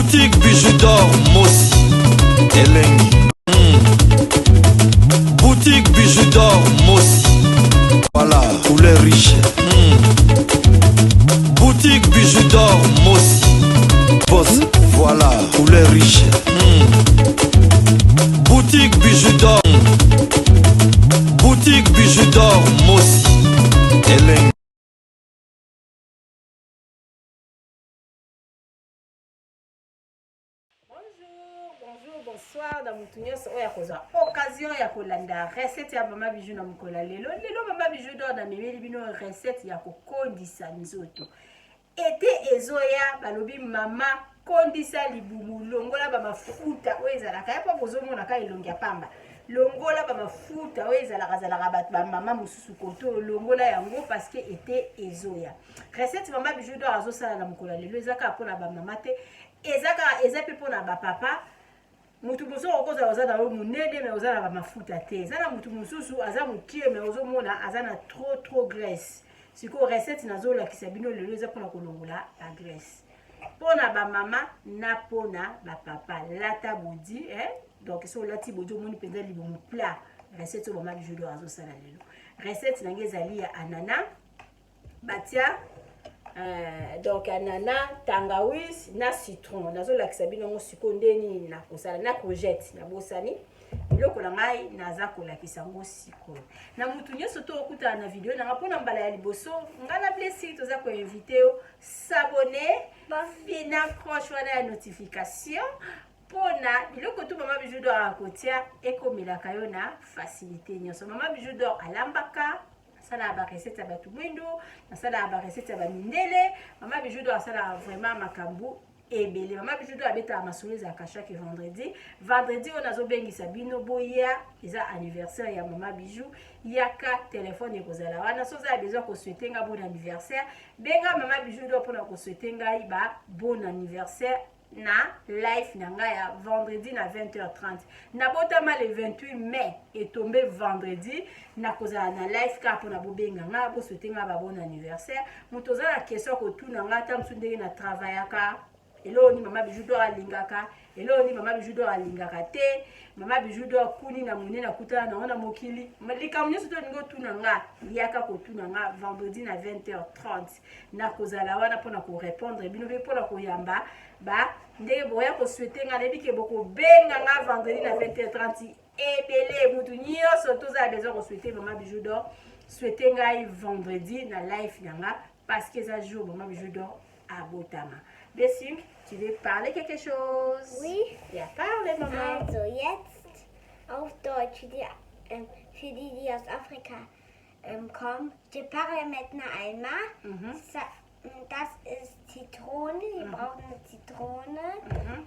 Boutique bijoux d'or Mossi Elengi. Boutique bijoux d'or Mossi. Voilà, couleur riche. Boutique bijoux d'or Mossi. Boss, voilà, couleur riche. Boutique bijoux d'or. Boutique bijoux d'or Mossi Elengi. Bonsoir dans Moutounios, oya koza occasion ya kolanda recette ya mama bijou na mukola lelo mama bijou do na memeli bino recette ya kokondisa nzoto ete ezoya balobi mama kondisa libumu longola ba mafuta oyo ezalaka ya pa bozomona ka elongi ya pamba longola ba mafuta oyo ezalaka ba mama mosusu koto longola yango parce que ete ezoya recette mama bijou do azosala na mukola lelo ezaka mpona ba mama te eza pe mpona ba papa. Mutu mususu okoza oza na munene mais oza na ba mafuta te. Eza na mutu mususu aza mukie mais ozomona aza na trop graisse. Siko recette nazola kisabino lelo eza pona kolongola la graisse. Pona ba mama na pona ba papa lata bodi donc so lati bodi omoni penza libomu plat. Recette mama bijou do azosala lelo. Recette nange ezali ya anana batia donc anana, tangawizi na citron. Nazo lakisa bino ngo siko ndeni na kosala na courgette na bosani. Biloko na ngai naza kolakisa ngo siko. Na mutu nyoso to okuta na video na ngapona mbala ya liboso ngala blessing toza ko inviter o s'abonner, fina cloche wana ya notification pona biloko to mama bijou do akotia ekomelaka yo na facilité nyoso. Mama bijou do alambaka sala ba recette ba tumwindo na sala ba recette ba mindele mama bijou do sala vraiment makambu ebele mama bijou do abeta masolo za chaque vendredi on azobengisa bino boya eza anniversaire ya mama bijou yaka téléphone ekozala wana soza besoin ko souhaiter nga bon anniversaire benga mama bijou do pona ko souhaiter ngai ba bon anniversaire na live nanga ya vendredi na 20h30 na botama le 28 mai et tombé vendredi na kozala na live ka pona bobenga nga bo souhaiter nga ba bon anniversaire mutoza la question ko tuna nga tam sundenge na travaillaka elo ni mama bijou do alingaka elo ni mama bijou do alingaka te mama bijou do kuni na munene kutana na ona mokili malika munyeso to ngo tuna nga yaka ko tuna nga vendredi na 20h30 na kozala wana pona ko répondre bino be pona ko yamba ba ndenge boya ko souhaiter nga lebi ke boko benga nga vendredi na 20h30 ebele mutu nyonso toza besoin ko souhaiter mama bijou do souhaiter nga vendredi na live nanga parce que ça jour mama bijou do abotama. Blessing, tu veux parler quelque chose? Oui. Ja, parle, Mama. Also jetzt auf Deutsch für die aus Afrika kommen. Je parle maintenant einmal. Das ist Zitrone. Wir brauchen eine Zitrone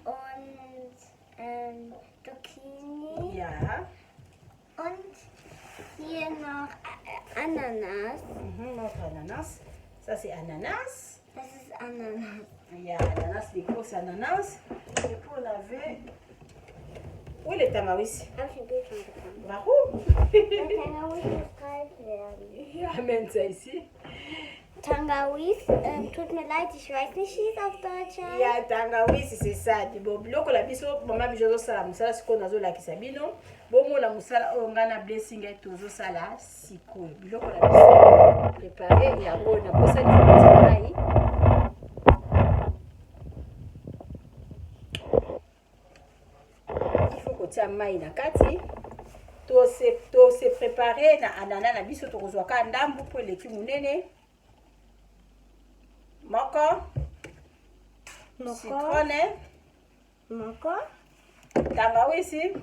und Zucchini. Ja. Und hier noch Ananas. Noch Ananas. Ça, c'est ananas. Das ist Ananas. Ja, ananas, les grosses ananas. Et pour laver... Où est le tangawizi? Habe ich ein Bild von bekommen. Warum? Der Tangawiz muss kalt werden. Ja, amène ça ici. Tangawiz, tut mir leid, ich weiß nicht, wie es auf Deutsch heißt. Ja, tangawizi, c'est ça. Bon, biloko la biso, mama biso sala musala siko nazo la kisabino. Bomo la musala ongana blessing et tozo sala siko. Biloko la biso préparé ya ngo na posa ni fumati. Il faut kotia mai na kati. To se préparer na anana na biso to kozwaka ndambu po leki munene. Moko. Citrone. Moko. Tangawizi.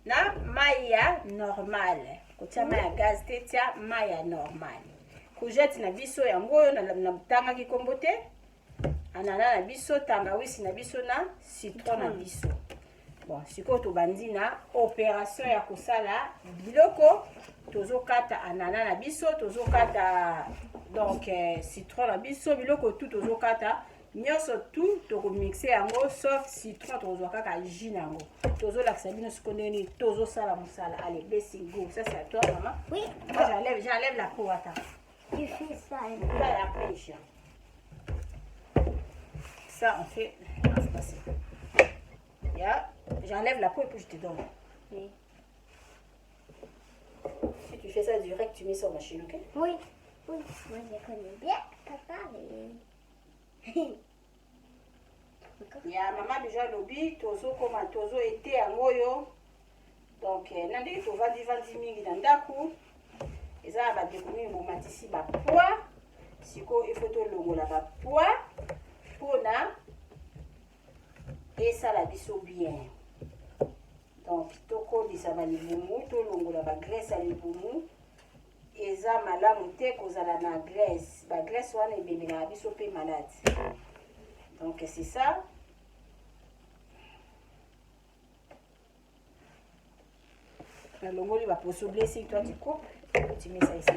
Na mai ya normal. Kotia mai ya gaz te tia mai ya normal. Courgette na biso yango na tanga ki kombo te. Anana na biso, tangawizi na biso na citron na biso. Bon, siko to bandi na opération ya kosala biloko tozo kata anana na biso, tozo kata donc citron na biso, biloko tout tozo kata nyonso tout toko mixer yango sauf citron tozo kaka jus nango. Tozo lakisa bino siko ndeni tozo sala musala. Allez, blessing go. Ça c'est à toi maman. Oui. Moi j'enlève la peau attends. Tu fais ça. Ça après les chiens. Ça on fait facile. J'enlève la peau et puis je te donne. Oui. Si tu fais ça direct, tu mets ça en machine, ok? Oui. Oui. Moi, je connais bien papa. Maman déjà lobi, tozo koma tozo été à moyo. Donc, nandé to vandi mingi na ndaku. Eza ba dekumi bo matisi ba poids. Siko il faut to longola ba poids pona et ça la biso bien. Donc, toko disa ba libumu, to longola ba graisse à libumu. Eza malamu te kozala na graisse. Ba graisse wana ebebe na biso pe malade. Donc, c'est ça. Le longoli va poser blessé, toi tu coupes, tu mets ça ici.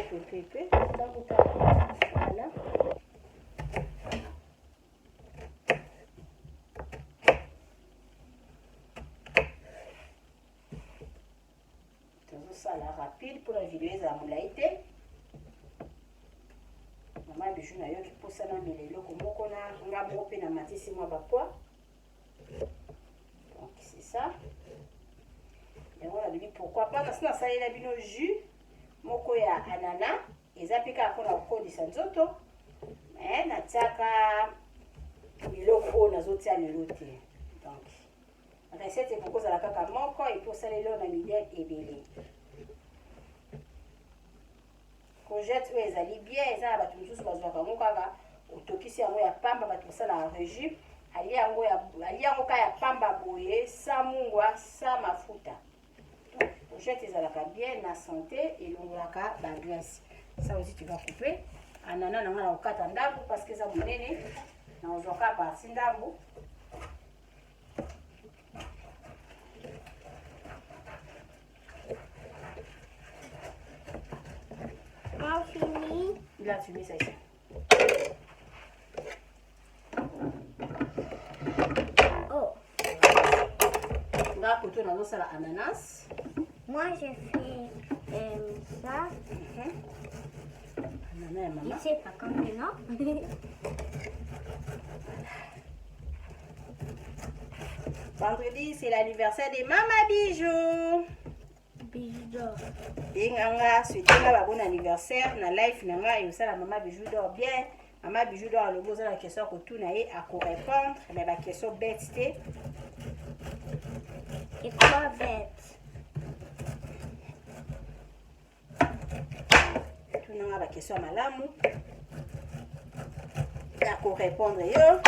Coupe un peu. Voilà. Ça là rapide pour la vidéo à moulaïté. Maman bijou na yo qui pose ça dans melelo comme on a ngabo pe na matisi moi ba poids. Donc c'est ça. Et voilà, pourquoi pas parce que ça y a bino jus moko ya anana ezapika ko na kodisa nzoto. Mais na tsaka biloko na zotia lelo te. Donc recette est pour la kaka moko et pour ça lelo na midel ebele. Courgette oyo ezali bien eza na bato mosusu bazwaka yango kaka otokisi yango ya pamba bato basala ya régime ali yango ka ya pamba boye sa mungwa sa mafuta. Donc courgette ezalaka bien na santé elongolaka bagraisse. Ça aussi tu vas couper anana nanga na kokata ndambu parce que eza monene na ozwaka parti ndambu. Fini. Là, tu mets ça ici. Oh. Là, côté, on a ça l'ananas. Moi, j'ai fait ça. Ananas et maman. Je sais pas comment, non? Vendredi, c'est l'anniversaire de Maman Bijou. Bijou d'or. Benganga, souhaitez-moi un bon anniversaire. Na life nanga et aussi la Maman Bijou d'or bien. Maman Bijou d'or le besoin la question que tout n'a à répondre, mais la question bête c'était. Et quoi bête? Tout n'a la question malamu. À répondre yo.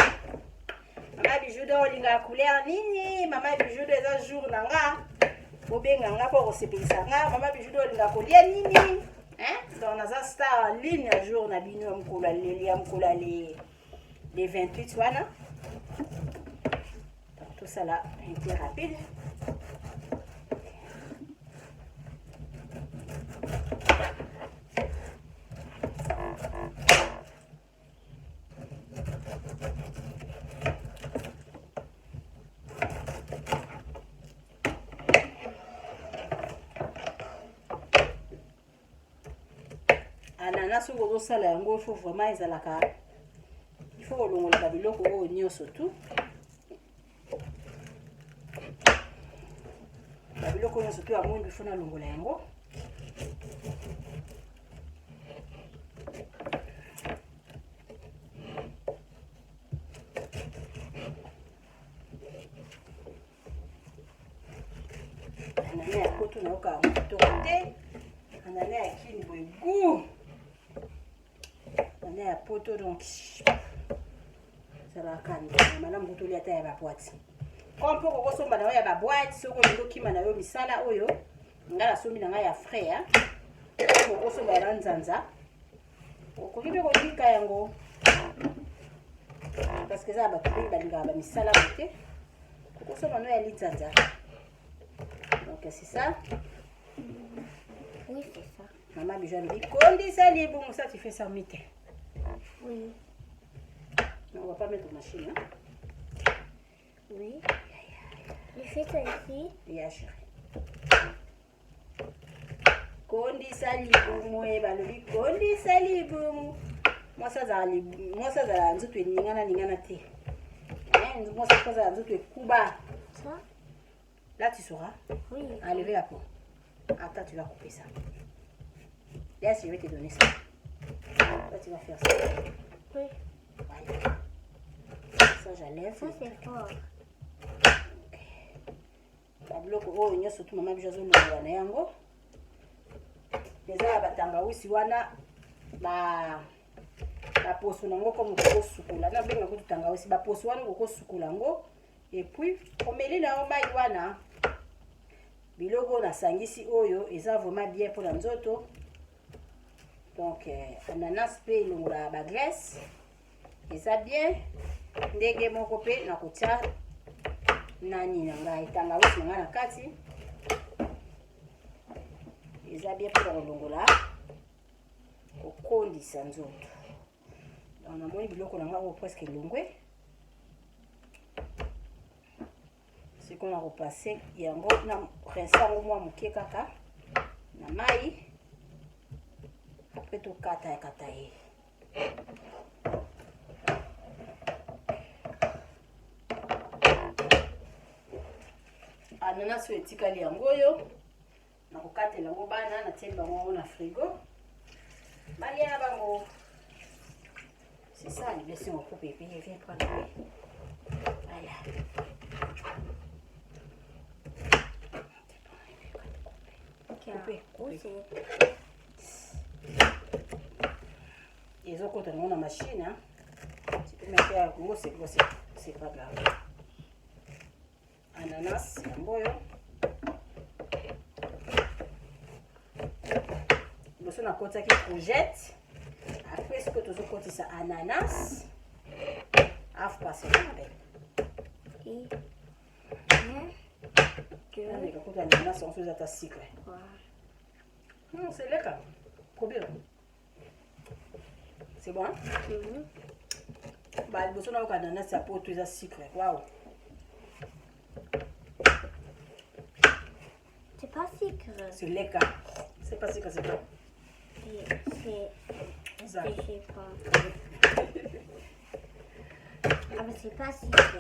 Maman Bijou d'or linga couleur nini? Maman Bijou d'or un jour nanga. Bobenganga pour resepelisa nga Maman Bijou d'or linga couleur nini? Donc, on a star en ligne un jour, on a bien les 28, voilà. Donc, tout ça là, un peu rapide. Ananas ou gros sala yango il faut vraiment ezalaka il faut kolongola biloko oyo nyonso tout biloko nyonso tout ya mwindu il faut nalongola yango anana ya poto nayoka yango kitoko te anana ya kini boye goût on est à poto donc ça va calmer madame butoli ata ya ba boîte comme pour ko somba na ya ba boîte soko ndo kima na yo misala oyo ngala sombi na nga ya frais hein ko somba ya nzanza ko kibe ko dika yango parce que ça ba tubi ba linga ba misala bote ko somba no ya nzanza donc c'est ça. Oui, c'est ça. Maman Bijou dit condisa les bon ça tu fais ça mité. Oui. Non, on va pas mettre en machine. Hein? Oui. Je fais ça ici. Ya chérie. Condisa libumu e balobi condisa libumu. Moi ça za nzoto ningana te. Moi ça za nzoto kuba. Ça? Là tu sauras. Oui. Enlever la peau. Attends, tu vas couper ça. Là, je vais te donner ça. Là, tu vas faire ça. Oui. Voilà. Ça, j'enlève. Ça, c'est fort. Babiloko oyo nyonso tu mama biso azolongola na yango. Eza ya batangawisi wana baposo nango comme okosukula. Nabenga kutu tangawisi baposo wana okosukula yango. Et puis, omeli na yo mai wana. Biloko na sangisi oyo eza vraiment bien pour la nzoto. Donc ananas pe longola ba graisse. Eza bien. Ndenge moko pe na kotia nani na ngai tangawisi na na kati. Eza bien pour longola okondisa nzoto. Donc na moni biloko na ngai presque longwe. C'est qu'on a repassé yango na rinçant au moins moké kaka na mai après tout kata ye ananas so etikali yango oyo na kokatela yango bana na tieli bango na frigo balia bango. C'est ça les blessures au coupe et puis viens prendre. Voilà. Ils ont côté dans la machine, hein. Tu peux mettre à gros, c'est pas grave. Ananas, amboyo. Nous sommes à côté qui courgette. Après ce que tu as côté ça ananas. Af passer Et quand ananas on fait ta sucre. Non, c'est lecker. Probez-le. C'est bon? Bah, le besoin d'avoir un ananas, ça peut être sucre. Waouh! c'est pas sucre. C'est lecker. C'est pas sucre, c'est bon. Je sais pas. Ah, mais c'est pas sucré.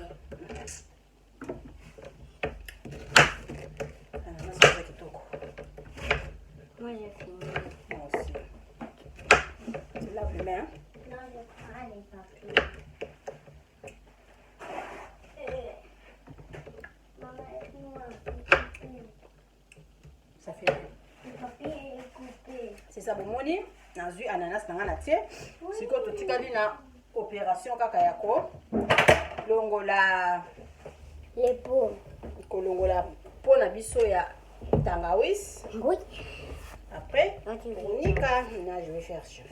Ananas, c'est ça qui toque. Moi, j'ai fini. Moi aussi. Tu laves les mains? Non, je prends les papiers. Maman, aide-moi. Ça fait. Le papier est coupé. C'est ça, bon, moni. Nazui ananas na ngana tie. Siko totikali na opération kaka yako. Longola. Les pommes. Kolongola po na biso ya tangawis. Oui. Après, Ok. Nika, là je vais faire ça.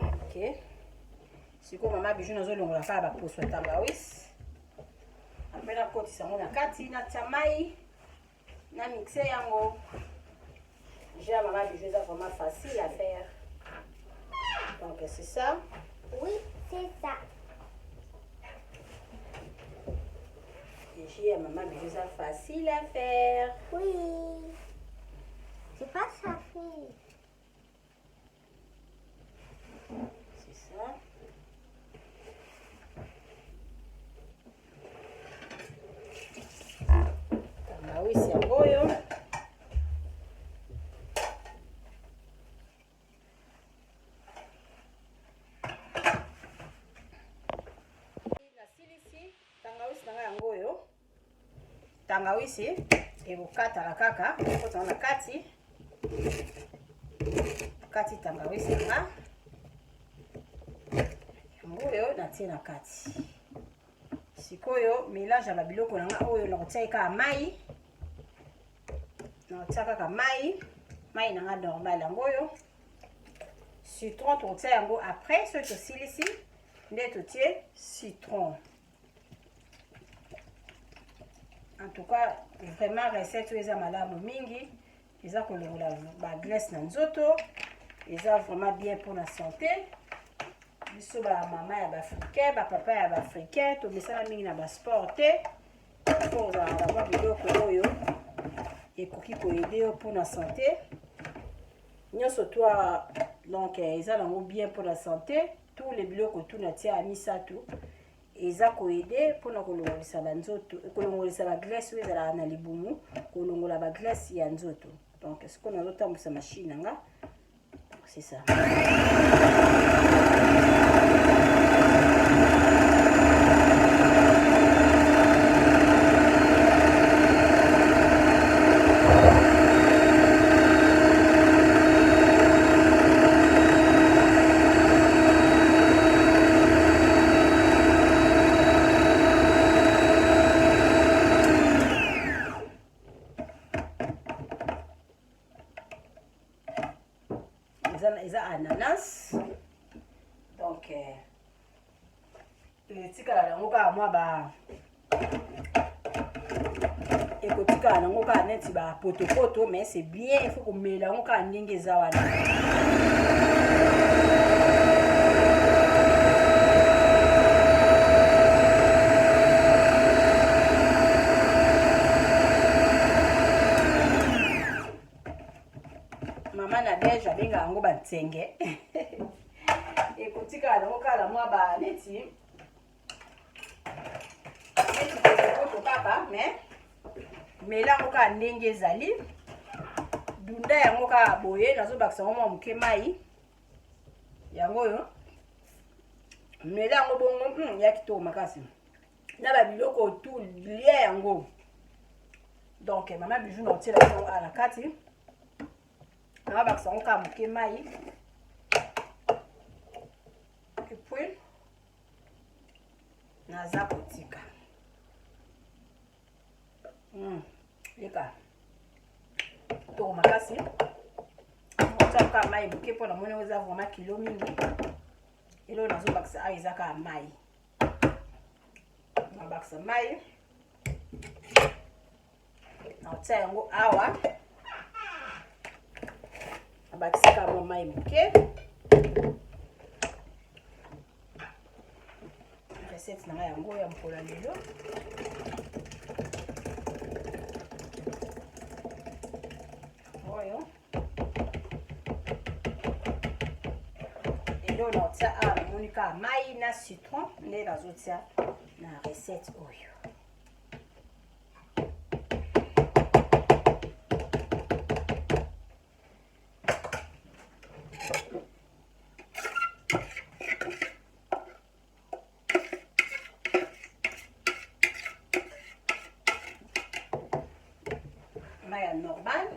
Ok. Si comme maman bijou nazo longola fa ba poso tangawis. Après la côte ça na kati na chamai na mixer yango. J'ai maman bijou ça vraiment facile à faire. Donc c'est ça. Oui, c'est ça. J'ai maman bijou ça facile à faire. Oui. C'est pas ça fait. C'est ça. Tangawisi yango yo. Nasilisi tangawisi nanga yango oyo. Tangawisi ekokatala kaka okotana na kati. Kati tangawisi nanga. Yango oyo natie na kati. Sikoyo mélange ya babiloko nanga oyo nakotia kaka mai. Nakotia kaka mai. Mai nanga normal yango oyo. Citron tokotia yango après soki tosilisi nde totie citron. En tout cas, vraiment recette eza malamu mingi. Eza kolongola ba graisse na nzoto. Eza vraiment bien pour la santé. Biso ba mama ya ba africain, ba papa ya ba africain, to mesala mingi na ba sport te. Pour avoir biloko oyo ekoki ko aider pour la santé. nyonso toi donc eza nango bien pour la santé. Tous les biloko tout na tia misato eza koede mpona kolongolisa banzoto, kolongolisa baglace oyo ezalaka na libumu, kolongola baglace ya nzoto. Donc ce qu'on azotambwisa machine nanga c'est ça. Eza ananas. Donc etikala nango kaka mwa ba ekotikala nango kaka neti ba potopoto, mais c'est bien, il faut komela yango kaka ndenge eza wana. Mama na beige abenga yango bantsenge. Ekotikala nango kala mwa ba neti potopoto kaka, mais mela yango kaka ndenge ezali. Dunda yango kaka boye, nazobakisa yango mwa moke mai yango oyo. Mela yango bongo ya kitoko makasi na babiloko tout lia yango. Donc mama bijou na otiela yango ala kati. Na bakisa yango kaka moke mai. Et puis naza kotika leka toko makasi. Otaka mai moke mpona moni oza vraiment kilo mingi. Elo nazobakisa awa eza kaka mai. Nabakisa mai naotia yango awa. Nabakisi kaka mwa mai moke. Recette nanga yango ya mpola lelo. Oyo elo naotia awa namoni kaka mai na citron nde nazotia na recette oyo. Mai normal.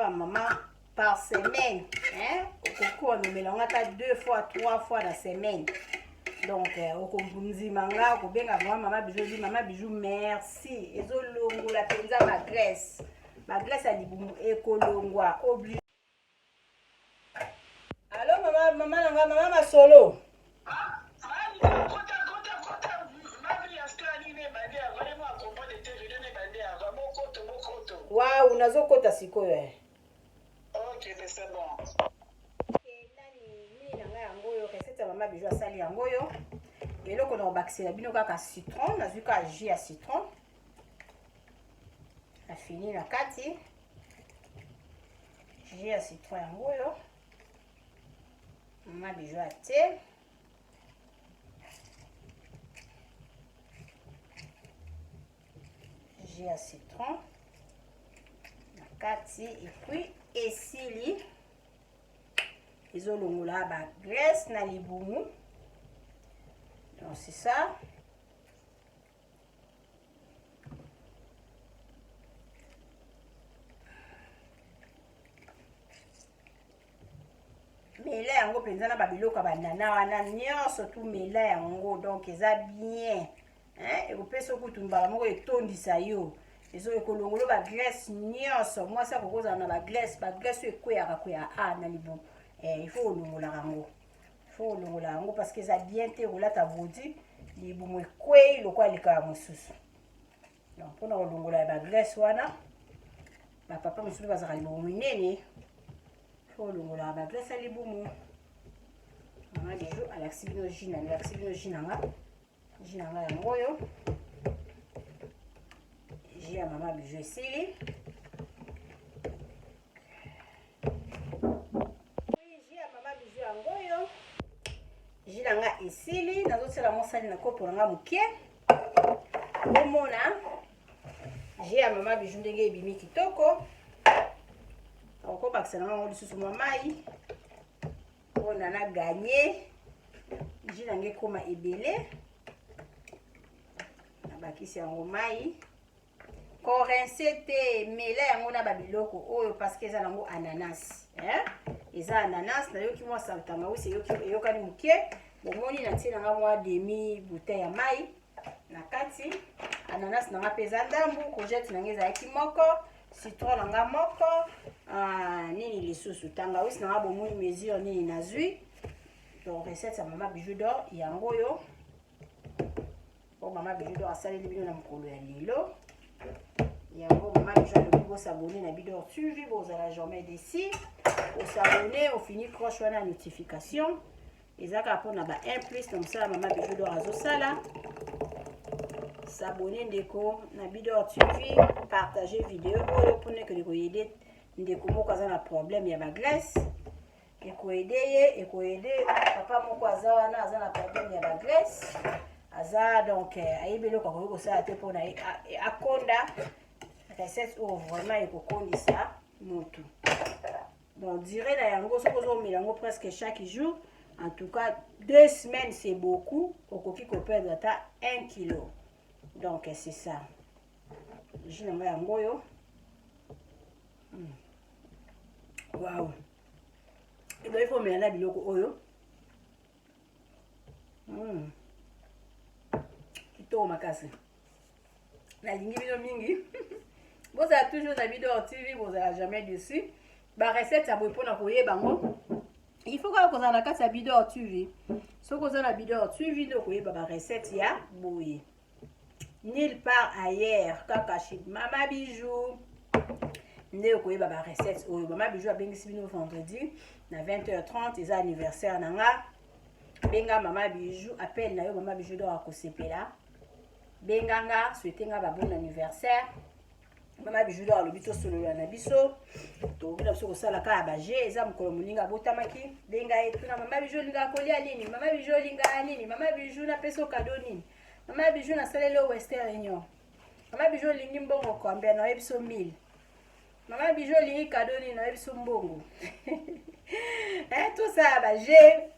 Maman par semaine, hein, au cours de mélanger 2 fois 3 fois la semaine. Donc au kompunzi manga ko benga maman bijou dit maman bijou merci ezolongo la penza ma graisse a libumu ekolongwa obligé. Allô maman masolo. Waouh, unazokota sikoyo. Ok, mais c'est bon. Nani nanga yango yo recette ya mama bijou asali yango yo. Eloko na obakisela bino kaka citron, nazwi ka jus ya citron. Na fini na kati. Jus ya citron yango yo. Mama bijou ate. Jus ya citron. Na kati et puis esili. Ezolongola ba graisse na libumu. Donc c'est ça. Mela yango penza na babiloko banana wana nyonso tout mela yango donc eza bien. Hein, ekopesa okutumbala moko etondisa yo. Ezo ekolongolo ba graisse nyonso. Moi ça kokoza na ba graisse ekweyaka kweya na libumu. Il faut longola yango. Il faut longola yango parce que ça bien te roula ta body. libumu ekwei lokola likala mosusu. Donc mpona kolongola bagraisse wana bapapa mosusu bazalaka libumu minene fo kolongola bagraisse ya libumu. Mama Bijou alakisi bino jus nanga yango oyo jus ya Mama Bijou esili. Jus nanga esili nazosala mosali na kopo nanga moke. Omona jus ya Mama Bijou ndenge ebimi kitoko. Okobakisa nanga ngo lisusu mwa mai mpona na ganye jus nanga ekoma ebele. Nabakisi yango mai korince te mela yango na babiloko oyo parce que eza nango ananas eza ananas nayoki mwa tangawisi eyokani moke. Bomoni natie nanga mwa demi bouteille ya mai na kati. Ananas nanga mpe eza ndambu, courgette nanga ezalaki moko, citron nanga moko, nini lisusu tangawisi nanga bomoni mesure nini nazwi. Donc recette ya Mama Bijou d'or yango oyo po Mama Bijou d'or asaleli bino na mokolo ya lelo. Yango Mama Bijou alobi bosabone na Bidor TV bozala jamais déçu. Osabone ofini cloche wana notification ezaka mpona ba 1 plus na mosala Mama Bijou d'or azosala. S'abonner ndeko na Bidor TV, partager vidéo oyo mpona ke koyede ndeko moko aza na problème ya bagraisse. Ekoyede ye, ekoyede papa moko aza wana aza na problème ya bagraisse. Aza donc ayebeli ko kosala te mpona akonda recette oyo vraiment ekokondisa motu. Donc dire na yango soko ozomela yango presque chaque jour. En tout cas 2 semaines c'est beaucoup. Okoki ko perdre ata 1 kilo. Donc c'est ça. Je n'ai pas un boyo. Waouh. Et donc il faut mélanger biloko oyo. Kito makasi. Na lingi bino mingi. Vous avez toujours na Bidor TV, vous n'avez jamais déçu. Ba recette ça boy pona koyeba ngo. Il faut que vous en la kati ya Bidor TV. So ko za na Bidor TV ndo koyeba ba recette ya boye. Nulle part ailleurs kaka chez Mama Bijou. Nde koyeba ba recette oyo Mama Bijou abengisi bino vendredi na 20h30 eza anniversaire nanga. Benga Mama Bijou appelle na yo Mama Bijou do akosepela. Benganga souhaiter nga ba bon anniversaire. Mama Bijou do alobi to solo na biso. To bila biso kosala ka ba je eza mokolo moninga botamaki. Benga etuna Mama Bijou linga kolia nini? Mama Bijou linga nini? Mama Bijou na peso cadeau nini? Mama Bijou na salele Western Union. Mama Bijou lingi mbongo combien na ebiso 1000. Mama Bijou lingi cadeau ni na ebiso mbongo. Tout ça ba j'ai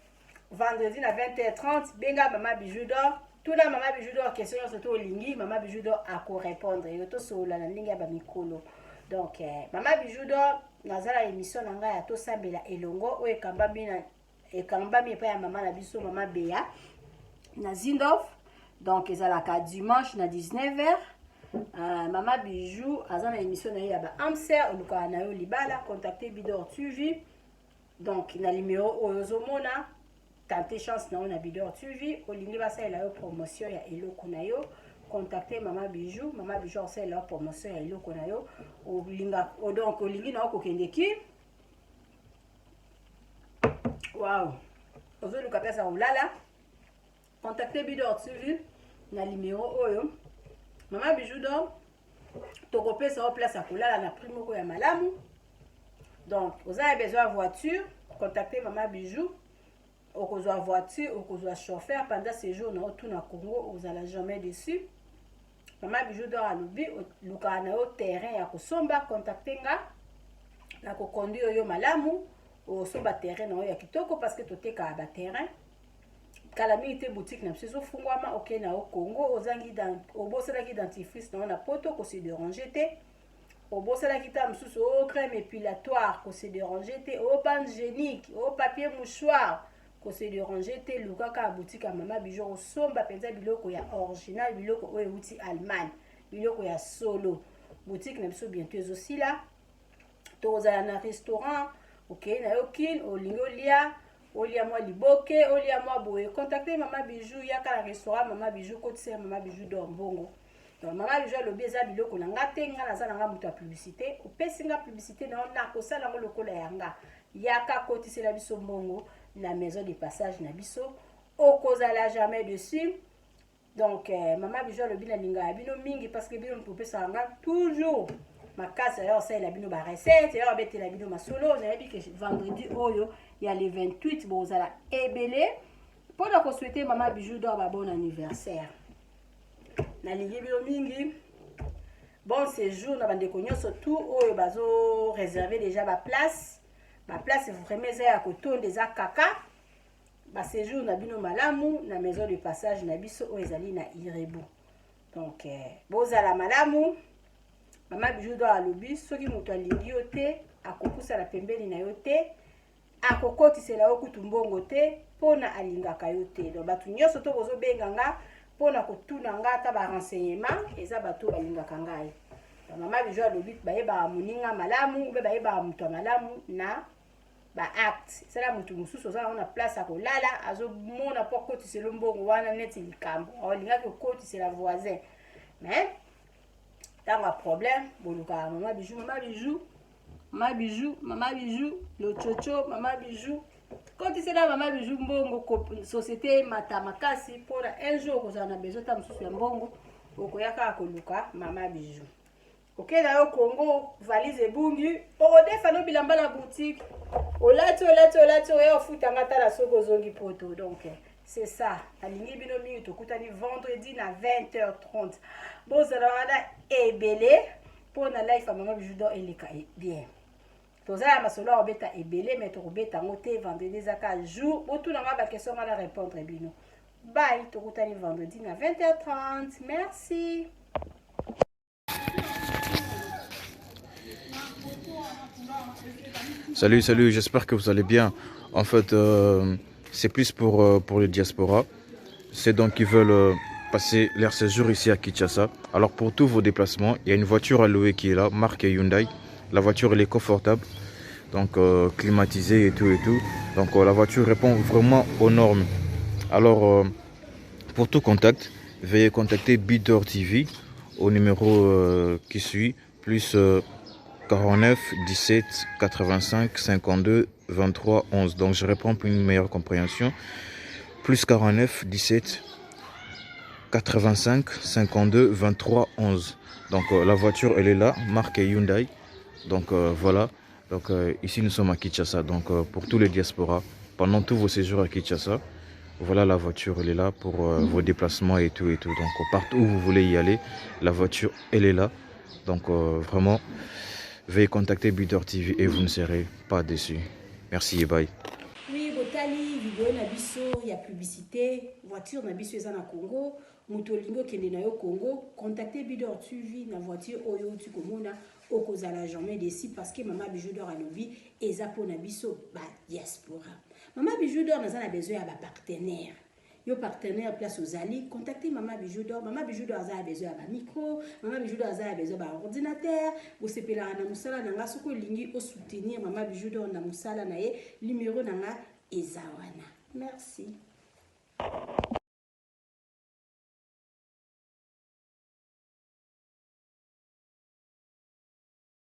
vendredi na 20h30 benga Mama Bijou d'or. Tout la Mama Bijou d'or question surtout lingi Mama Bijou d'or a ko répondre yo to sola na lingi ba mikolo. Donc Mama Bijou d'or nazala émission na ngai ya to sambela elongo o ekambami pa ya mama na biso Mama Bea na Zindorf. Donc ezalaka dimanche na 19h. Mama Bijou aza na émission na ya ba Amser oluka na yo libala contacter Bidor TV. Donc na numéro oyozomona tenter chance na Bidor TV olingi basala yo promotion ya eloko na yo contacter Mama Bijou asala yo promotion ya eloko na yo olinga donc olingi na kokende ki wow ozoluka pesa olala contacter Bidor TV na numéro oyo Mama Bijou do tokopesa o place à kolala na prix moko ya malamu. Donc vous avez besoin de voiture contacter Mama Bijou okozwa voiture okozwa chauffeur pendant ces jours na tout na Congo vous allez jamais déçu. Mama Bijou do alobi luka na yo terrain ya kosomba contacter nga na ko conduire yo malamu o somba terrain na yo ya kitoko parce que toteka ba terrain. Kala mingi boutique na biso fungwama ok na o Congo ozangi dans obosela ki dentifrice na poto ko se déranger te obosela ki ta msusu o crème épilatoire ko se déranger te o bande hygiénique o papier mouchoir ko se déranger te lukaka boutique ya Mama Bijou somba penza biloko ya original biloko o euti Allemagne biloko ya solo boutique na biso bientôt ezosila to ozala na restaurant ok na yo kin olingo lia olia moi liboke, olia moi boye. Contactez Maman Bijou, yaka la restaurant Maman Bijou, côté c'est Maman Bijou d'Ombongo. Donc Maman Bijou lobi eza biloko na ngate nga za nga mutu publicité. Opesi nga publicité na ko sala ngo lokola yanga. Yaka côté c'est la biso mbongo na maison de passage na biso. Okozala jamais dessus. Donc Maman Bijou lobi na linga bino mingi parce que bino mpopesa nga toujours. Ma casse alors ça il a bino ba recette, alors bete la bino ma solo, on a dit que vendredi oyo il y a les 28 bon vous allez ébélé pour donc souhaiter Maman Bijou d'or ba bon anniversaire. Na lingi bino mingi. Bon séjour na bande konyo surtout oyo bazo réserver déjà ba place. Ma place vraiment ya koton des kaka. Ba séjour na bino malamu na maison de passage na biso oyo ezali na Irebu. Donc bozala malamu. Maman Bijou do alobi soki mutu alingi yo te akokusa la pembeni na yo te akokotisela yo kutu mbongo te pona alingaka yo te. Donc batu nyonso to bozo benganga pona kotuna nga ta ba renseignement eza batu balingaka ngai. Donc Maman Bijou alobi bayeba muninga malamu be bayeba mutu malamu na ba acte. C'est la mutu mususu za na place akolala azo mona po kotisela mbongo wana neti likambo. Olinga ko kotisela voisin. Mais dans un problème, Maman Bijou, Maman Bijou, Maman Bijou, Maman Bijou, le chocho, Maman Bijou. Quand tu sais là, Maman Bijou, mbongo, société, matamakasi, pour un jour, vous en avez besoin de mbongo, okoyaka koluka, Maman Bijou. Ok, là au Congo, valise et bungi, orode fano bilamba la boutique, olato, et au foot, angata la soko zongi poto, donc. C'est ça. La ligne bino mingi to kutani vendredi na 20h30. Bon ça va ebélé pour na life Maman Bijou do eleka bien. To za ma solo obeta ebélé mais to obeta ngote vendredi zaka jour. Bo tout na ba question na répondre bino. Bye, to kutani vendredi na 20h30. Merci. Salut, j'espère que vous allez bien. En fait, c'est plus pour les diasporas. C'est donc qui veulent passer leur séjour ici à Kinshasa. Alors pour tous vos déplacements, il y a une voiture à louer qui est là, marque Hyundai. La voiture elle est confortable, donc climatisée et tout. Donc la voiture répond vraiment aux normes. Alors pour tout contact, veuillez contacter Bidor TV au numéro qui suit, plus 49 17 85 52 23 11. Donc je réponds pour une meilleure compréhension. Plus 49 17 85 52 23 11. Donc la voiture elle est là, marque Hyundai. Donc voilà. Donc ici nous sommes à Kinshasa. Donc pour tous les diasporas, pendant tous vos séjours à Kinshasa, voilà la voiture elle est là pour vos déplacements et tout. Donc partout où vous voulez y aller, la voiture elle est là. Donc vraiment, veuillez contacter Bidor TV et vous ne serez pas déçus. Merci et bye. Oui, botali vidéo na biso ya publicité, voiture na biso eza na Congo, moto lingo kende na yo Congo, contactez Bidor TV na voiture oyo tu komona okozala jamais déçu parce que Maman Bijou d'or alobi eza po na biso ba diaspora. Maman Bijou d'or naza na besoin ya ba partenaire. Yo partenaire place aux alliés, contactez Maman Bijou d'or. Maman Bijou d'or a besoin d'un micro, Maman Bijou d'or a besoin d'un ordinateur. Vous savez là na musala nanga soko lingi au soutenir Maman Bijou d'or na musala na ye numéro nanga ezawana. Merci.